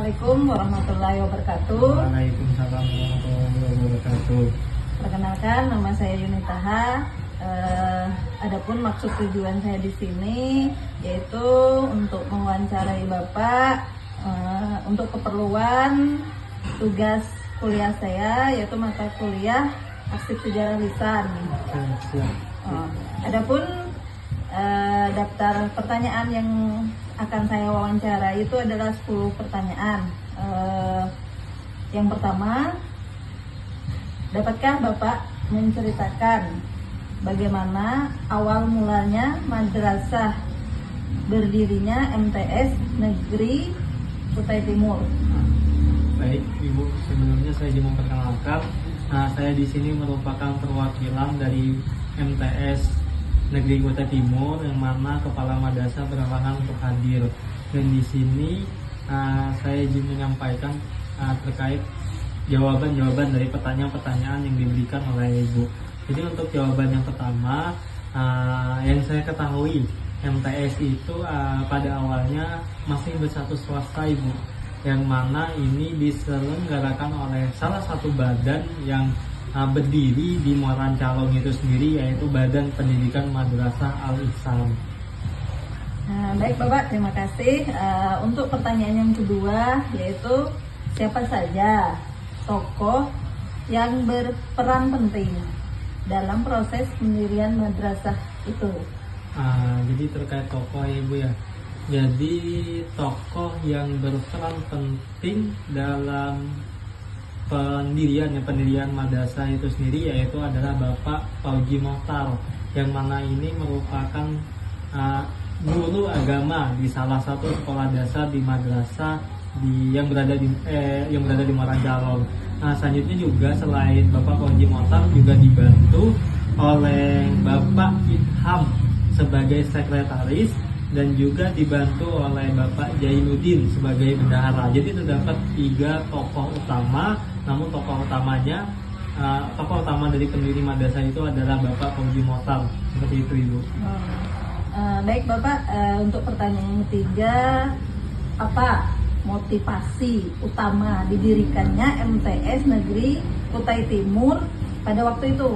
Assalamualaikum warahmatullahi wabarakatuh. Waalaikumsalam warahmatullahi wabarakatuh. Perkenalkan, nama saya Yunitaha. Adapun maksud tujuan saya di sini yaitu untuk mewawancarai Bapak untuk keperluan tugas kuliah saya, yaitu mata kuliah Arsip Sejarah Lisan. Adapun daftar pertanyaan yang akan saya wawancara itu adalah 10 pertanyaan. Yang pertama, dapatkah Bapak menceritakan bagaimana awal mulanya madrasah berdirinya MTS Negeri Kutai Timur? Baik, Ibu, sebelumnya saya ingin memperkenalkan, saya di sini merupakan perwakilan dari MTS Negeri Kutai Timur, yang mana kepala madrasah berhalangan untuk hadir. Dan di sini saya ingin menyampaikan terkait jawaban-jawaban dari pertanyaan-pertanyaan yang diberikan oleh Ibu. Jadi untuk jawaban yang pertama, yang saya ketahui MTS itu pada awalnya masih bersatu swasta, Ibu, yang mana ini diselenggarakan oleh salah satu badan yang berdiri di Muara Calong itu sendiri, yaitu Badan Pendidikan Madrasah Al-Ihsan. Baik Bapak, terima kasih. Untuk pertanyaan yang kedua, yaitu siapa saja tokoh yang berperan penting dalam proses pendirian madrasah itu? Jadi terkait tokoh ya Ibu ya. Jadi tokoh yang berperan penting dalam pendirian madrasah itu sendiri yaitu adalah Bapak Fauji Mohtar, yang mana ini merupakan guru agama di salah satu sekolah dasar di madrasah yang berada di Muara Calong. Selanjutnya juga selain Bapak Fauji Mohtar juga dibantu oleh Bapak Idham sebagai sekretaris dan juga dibantu oleh Bapak Jainuddin sebagai bendahara. Jadi terdapat 3 tokoh utama, namun tokoh utama dari pendiri madrasah itu adalah Bapak Fauji Mohtar. Seperti itu, Ibu. Baik Bapak, untuk pertanyaan yang ketiga, apa motivasi utama didirikannya MTS Negeri Kutai Timur pada waktu itu?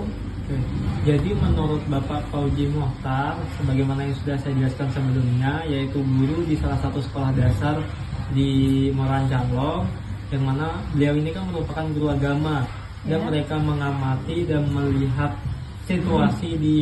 Jadi menurut Bapak Fauji Mohtar, sebagaimana yang sudah saya jelaskan sebelumnya, yaitu guru di salah satu sekolah dasar di Muara Calong, yang mana beliau ini kan merupakan guru agama, dan mereka mengamati dan melihat situasi di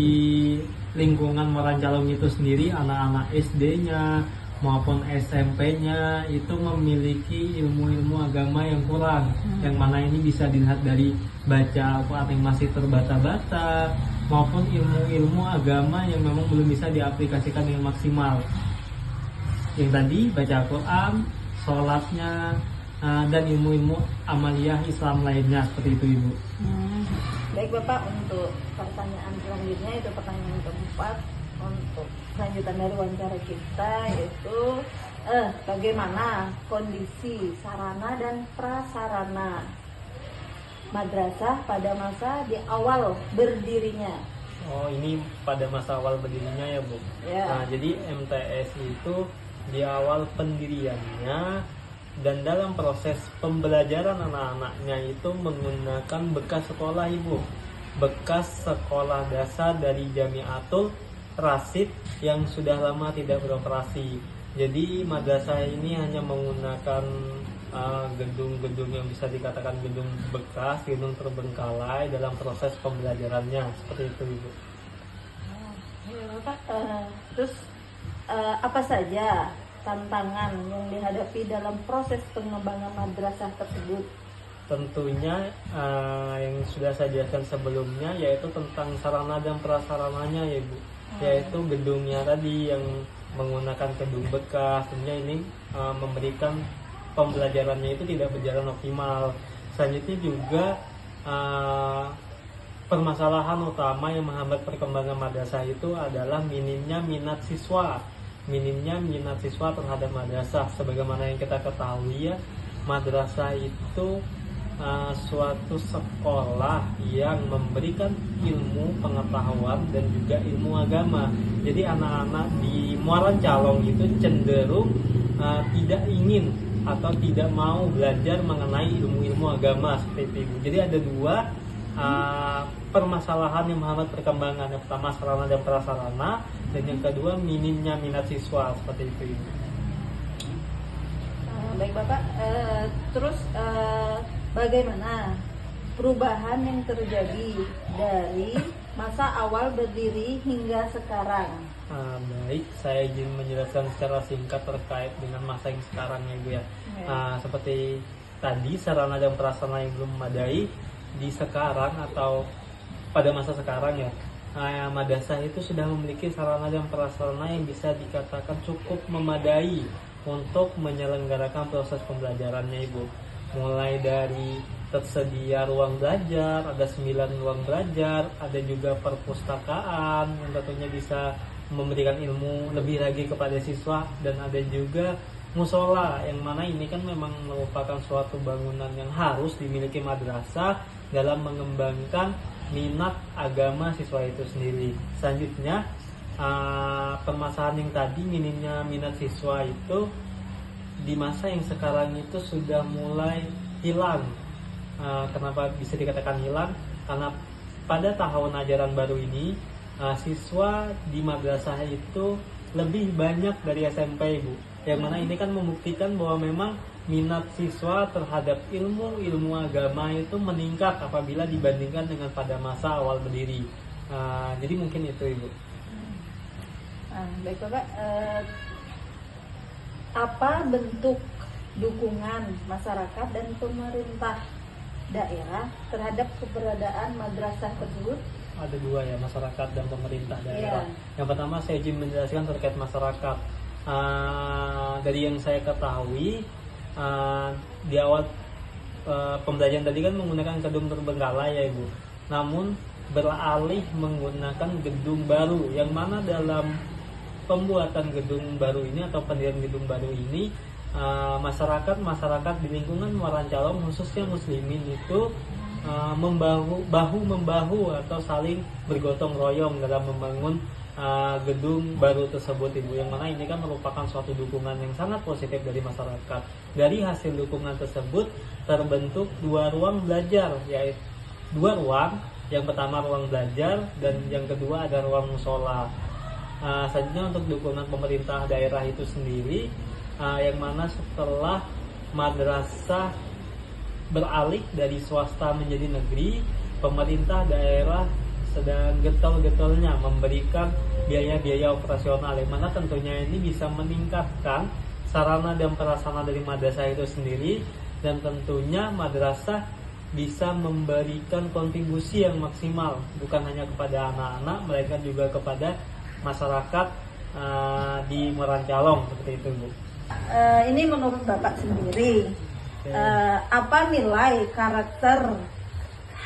lingkungan Muara Calong itu sendiri, anak-anak SD-nya maupun SMP-nya itu memiliki ilmu-ilmu agama yang kurang, yang mana ini bisa dilihat dari baca Al-Quran yang masih terbata-bata maupun ilmu-ilmu agama yang memang belum bisa diaplikasikan dengan maksimal. Yang tadi baca Al-Quran, sholatnya, dan ilmu-ilmu amaliyah Islam lainnya, seperti itu, Ibu. Baik Bapak, untuk pertanyaan selanjutnya itu pertanyaan keempat untuk kelanjutan dari wawancara kita, yaitu bagaimana kondisi sarana dan prasarana madrasah pada masa di awal berdirinya? Oh, ini pada masa awal berdirinya ya, Bu. Ya. Nah, jadi MTS itu di awal pendiriannya dan dalam proses pembelajaran anak-anaknya itu menggunakan bekas sekolah, Ibu. Bekas sekolah dasar dari Jamiatul Rasid yang sudah lama tidak beroperasi. Jadi madrasah ini hanya menggunakan gedung-gedung yang bisa dikatakan gedung bekas, gedung terbengkalai dalam proses pembelajarannya, seperti itu, Ibu. Terus apa saja tantangan yang dihadapi dalam proses pengembangan madrasah tersebut? Tentunya yang sudah saya jelaskan sebelumnya, yaitu tentang sarana dan prasarananya ya, Bu. Yaitu gedungnya tadi yang menggunakan gedung bekas, tentunya ini memberikan pembelajarannya itu tidak berjalan optimal. Selanjutnya juga permasalahan utama yang menghambat perkembangan madrasah itu adalah minimnya minat siswa terhadap madrasah. Sebagaimana yang kita ketahui ya, madrasah itu suatu sekolah yang memberikan ilmu pengetahuan dan juga ilmu agama. Jadi anak-anak di Muara Calong itu cenderung tidak ingin atau tidak mau belajar mengenai ilmu-ilmu agama seperti itu Ibu. Jadi ada dua permasalahan yang menghambat perkembangan. Yang pertama sarana dan prasarana, dan yang kedua minimnya minat siswa seperti itu Ibu. Baik Bapak, terus bagaimana perubahan yang terjadi dari masa awal berdiri hingga sekarang? Baik, saya izin menjelaskan secara singkat terkait dengan masa yang sekarang ya Ibu ya. Seperti tadi sarana dan prasarana yang belum memadai di sekarang atau pada masa sekarang ya, madrasah itu sudah memiliki sarana dan prasarana yang bisa dikatakan cukup memadai untuk menyelenggarakan proses pembelajarannya Ibu. Mulai dari tersedia ruang belajar, ada 9 ruang belajar, ada juga perpustakaan yang tentunya bisa memberikan ilmu lebih lagi kepada siswa, dan ada juga musola yang mana ini kan memang merupakan suatu bangunan yang harus dimiliki madrasah dalam mengembangkan minat agama siswa itu sendiri. Selanjutnya permasalahan yang tadi minimnya minat siswa itu di masa yang sekarang itu sudah mulai hilang. Kenapa bisa dikatakan hilang? Karena pada tahun ajaran baru ini siswa di madrasah itu lebih banyak dari SMP Ibu. Yang mana ini kan membuktikan bahwa memang minat siswa terhadap ilmu agama itu meningkat apabila dibandingkan dengan pada masa awal berdiri. Jadi mungkin itu Ibu. Baik Bapak, apa bentuk dukungan masyarakat dan pemerintah daerah terhadap keberadaan madrasah tersebut? Ada dua ya, masyarakat dan pemerintah daerah. Yang pertama saya izin menjelaskan terkait masyarakat. Dari yang saya ketahui, di awal pembelajaran tadi kan menggunakan gedung terbengkalai ya Ibu. Namun beralih menggunakan gedung baru, yang mana dalam pembuatan gedung baru ini atau pendirian gedung baru ini, masyarakat di lingkungan Muara Calong khususnya muslimin itu bahu membahu atau saling bergotong royong dalam membangun gedung baru tersebut Ibu, yang mana ini kan merupakan suatu dukungan yang sangat positif dari masyarakat. Dari hasil dukungan tersebut terbentuk 2 ruang belajar, yaitu 2 ruang. Yang pertama ruang belajar dan yang kedua ada ruang musola. Selanjutnya untuk dukungan pemerintah daerah itu sendiri, yang mana setelah madrasah beralih dari swasta menjadi negeri, pemerintah daerah sedang getol-getolnya memberikan biaya-biaya operasional, yang mana tentunya ini bisa meningkatkan sarana dan prasarana dari madrasah itu sendiri, dan tentunya madrasah bisa memberikan kontribusi yang maksimal bukan hanya kepada anak-anak, mereka juga kepada masyarakat di Muara Calong seperti itu Bu. Ini menurut Bapak sendiri, apa nilai karakter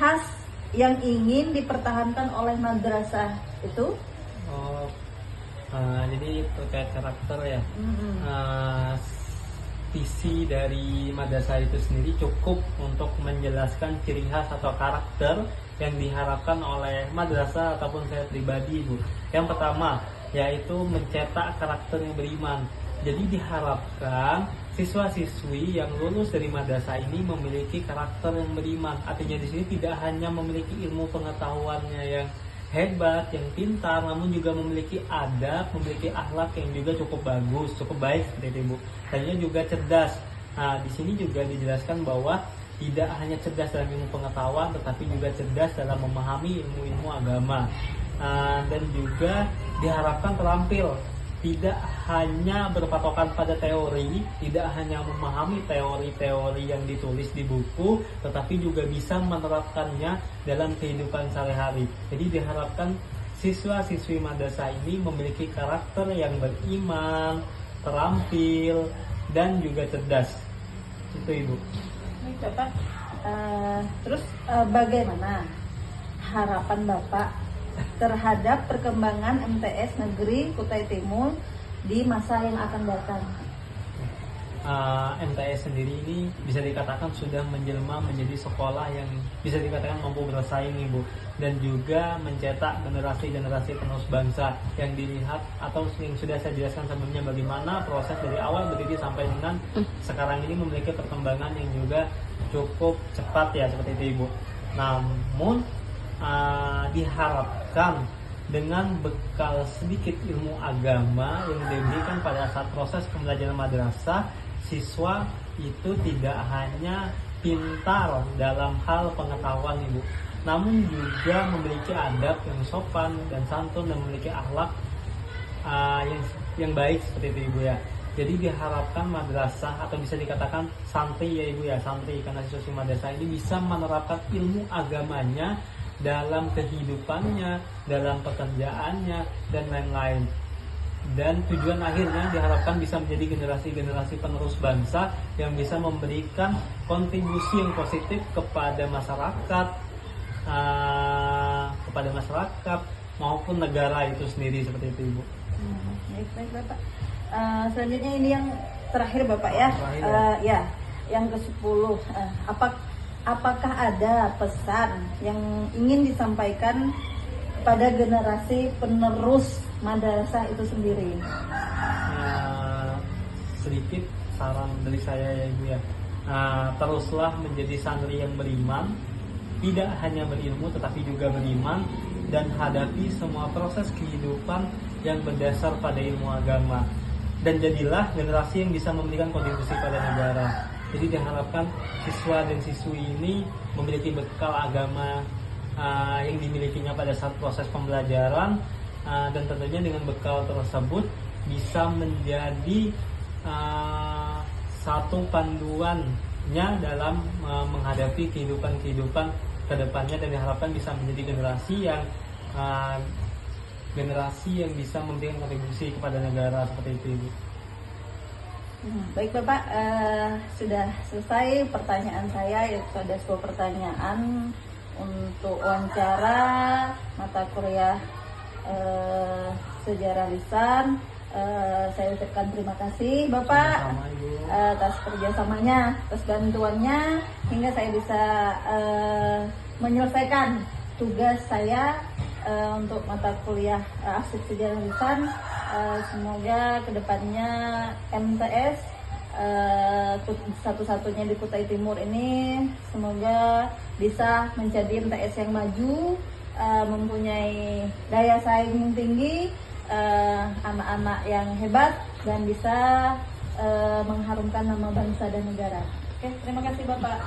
khas yang ingin dipertahankan oleh madrasah itu? Jadi terkait karakter ya, visi dari madrasah itu sendiri cukup untuk menjelaskan ciri khas atau karakter yang diharapkan oleh madrasah ataupun saya pribadi Bu. Yang pertama yaitu mencetak karakter yang beriman. Jadi diharapkan siswa-siswi yang lulus dari madrasah ini memiliki karakter yang beriman. Artinya di sini tidak hanya memiliki ilmu pengetahuannya yang hebat, yang pintar, namun juga memiliki adab, memiliki akhlak yang juga cukup bagus, cukup baik seperti itu Bu. Dan juga cerdas. Di sini juga dijelaskan bahwa tidak hanya cerdas dalam ilmu pengetahuan, tetapi juga cerdas dalam memahami ilmu-ilmu agama. Dan juga diharapkan terampil, tidak hanya berpatokan pada teori, tidak hanya memahami teori-teori yang ditulis di buku, tetapi juga bisa menerapkannya dalam kehidupan sehari-hari. Jadi diharapkan siswa-siswi madrasah ini memiliki karakter yang beriman, terampil, dan juga cerdas. Itu Ibu. Baik Bapak, terus bagaimana harapan Bapak terhadap perkembangan MTS Negeri Kutai Timur di masa yang akan datang? MTS sendiri ini bisa dikatakan sudah menjelma menjadi sekolah yang bisa dikatakan mampu bersaing Ibu, dan juga mencetak generasi-generasi penerus bangsa yang dilihat atau yang sudah saya jelaskan sebelumnya bagaimana proses dari awal berdiri sampai dengan sekarang ini memiliki perkembangan yang juga cukup cepat ya seperti itu Ibu. Namun diharapkan dengan bekal sedikit ilmu agama yang diberikan pada saat proses pembelajaran madrasah, siswa itu tidak hanya pintar dalam hal pengetahuan Ibu, namun juga memiliki adab yang sopan dan santun dan memiliki akhlak yang baik seperti itu Ibu ya. Jadi diharapkan madrasah atau bisa dikatakan santri ya Ibu ya, santri karena siswa madrasah ini bisa menerapkan ilmu agamanya dalam kehidupannya, dalam pekerjaannya dan lain-lain. Dan tujuan akhirnya diharapkan bisa menjadi generasi-generasi penerus bangsa yang bisa memberikan kontribusi yang positif kepada masyarakat maupun negara itu sendiri seperti itu Ibu. Baik Bapak. Selanjutnya ini yang terakhir Bapak ya. Ya, yang ke-10. Apakah ada pesan yang ingin disampaikan pada generasi penerus madrasah itu sendiri? Sedikit saran dari saya ya Ibu ya. Teruslah menjadi santri yang beriman, tidak hanya berilmu tetapi juga beriman, dan hadapi semua proses kehidupan yang berdasar pada ilmu agama. Dan jadilah generasi yang bisa memberikan kontribusi pada negara. Jadi diharapkan siswa dan siswi ini memiliki bekal agama yang dimilikinya pada saat proses pembelajaran, dan tentunya dengan bekal tersebut bisa menjadi satu panduannya dalam menghadapi kehidupan kedepannya, dan diharapkan bisa menjadi generasi yang bisa memberikan kontribusi kepada negara seperti itu Ibu. Baik Bapak, sudah selesai pertanyaan saya, yaitu ada 10 pertanyaan untuk wawancara mata kuliah sejarah lisan. Saya ucapkan terima kasih Bapak atas kerjasamanya, atas bantuannya hingga saya bisa menyelesaikan tugas saya untuk mata kuliah arsip sejarah lisan. Semoga kedepannya MTS satu-satunya di Kutai Timur ini semoga bisa menjadi MTS yang maju, mempunyai daya saing yang tinggi, anak-anak yang hebat, dan bisa mengharumkan nama bangsa dan negara. Oke, terima kasih Bapak.